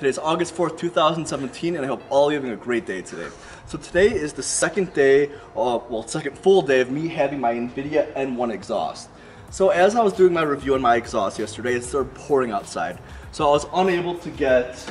Today is August 4th, 2017, and I hope all of you are having a great day today. So today is the second full day of me having my Invidia N1 Exhaust. So as I was doing my review on my exhaust yesterday, it started pouring outside. So I was unable to get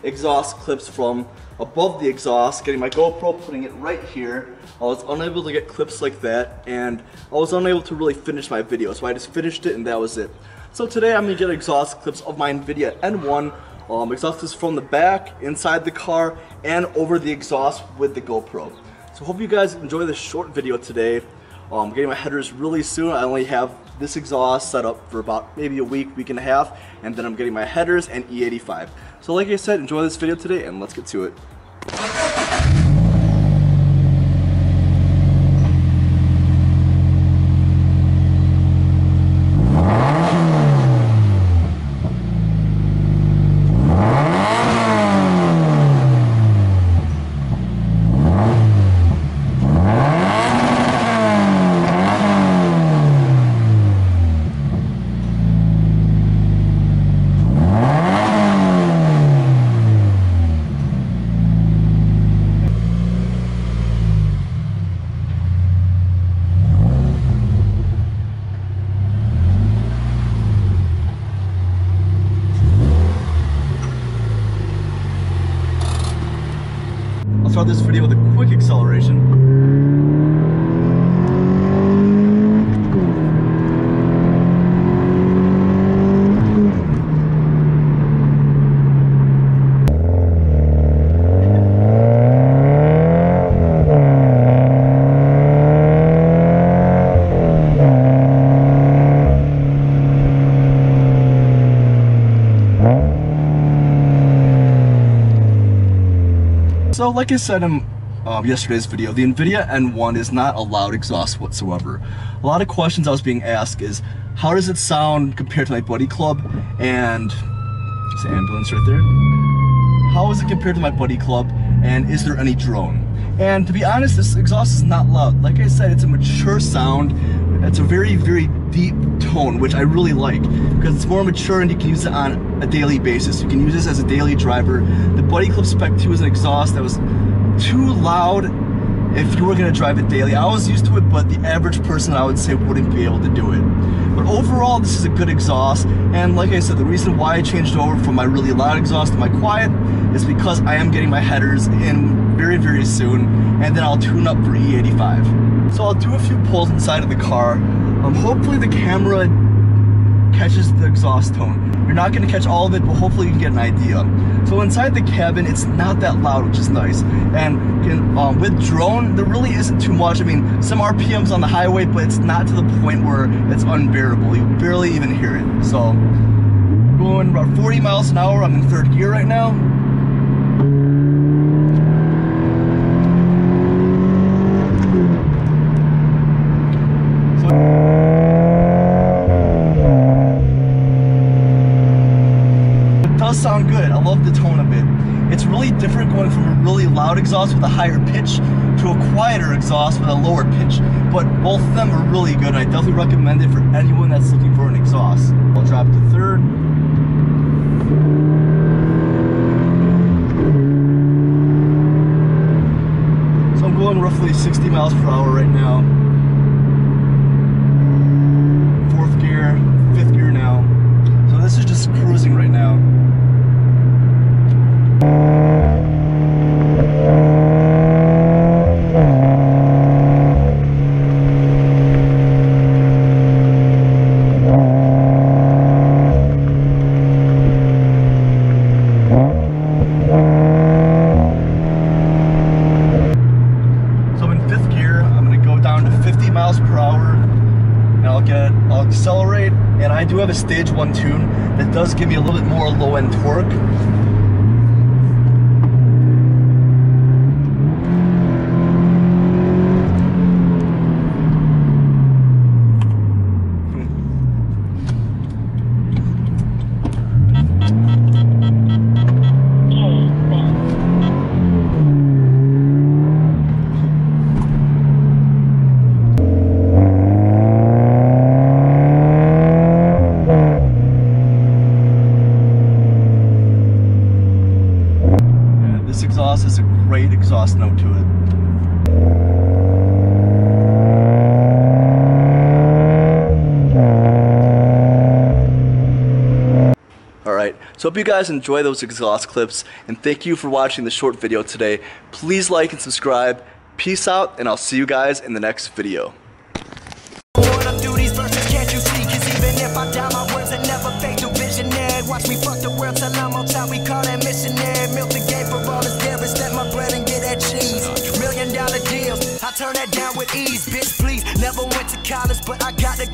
exhaust clips from above the exhaust, getting my GoPro, putting it right here. I was unable to get clips like that, and I was unable to really finish my video, so I just finished it and that was it. So today I'm going to get exhaust clips of my Invidia N1. Exhaust is from the back, inside the car, and over the exhaust with the GoPro. So hope you guys enjoy this short video today. I'm getting my headers really soon. I only have this exhaust set up for about maybe a week, week and a half, and then I'm getting my headers and E85. So like I said, enjoy this video today and let's get to it. I'll start this video with a quick acceleration. So like I said in yesterday's video, the Invidia N1 is not a loud exhaust whatsoever. A lot of questions I was being asked is, how does it sound compared to my Buddy Club? And there's an ambulance right there. How is it compared to my Buddy Club? And is there any drone? And to be honest, this exhaust is not loud. Like I said, it's a mature sound. It's a very, very deep tone, which I really like because it's more mature and you can use it on a daily basis. You can use this as a daily driver. The Buddy Club Spec 2 is an exhaust that was too loud if you were going to drive it daily. I was used to it, but the average person, I would say, wouldn't be able to do it. But overall, this is a good exhaust, and like I said, the reason why I changed over from my really loud exhaust to my quiet is because I am getting my headers in very, very soon, and then I'll tune up for E85. So I'll do a few pulls inside of the car. Hopefully the camera catches the exhaust tone. You're not going to catch all of it, but hopefully you can get an idea. So inside the cabin, it's not that loud, which is nice. And with drone, there really isn't too much. I mean, some RPMs on the highway, but it's not to the point where it's unbearable. You barely even hear it. So going about 40 miles an hour. I'm in third gear right now. Sound good. I love the tone of it. It's really different going from a really loud exhaust with a higher pitch to a quieter exhaust with a lower pitch, but both of them are really good and I definitely recommend it for anyone that's looking for an exhaust. I'll drop to third. So I'm going roughly 60 miles per hour right now. Fourth gear, fifth gear now. So this is just cruising right now. So I'm in fifth gear. I'm going to go down to 50 miles per hour and I'll accelerate, and I do have a stage 1 tune that does give me a little bit more low end torque. exhaust has a great exhaust note to it. Alright, so hope you guys enjoy those exhaust clips, and thank you for watching the short video today. Please like and subscribe. Peace out, and I'll see you guys in the next video. Watch me fuck the world till I'm on top. We call that missionary. Milk the game for all this dairy. Step my bread and get that cheese. $1 million deals, I turn that down with ease. Bitch, please. Never went to college, but I got the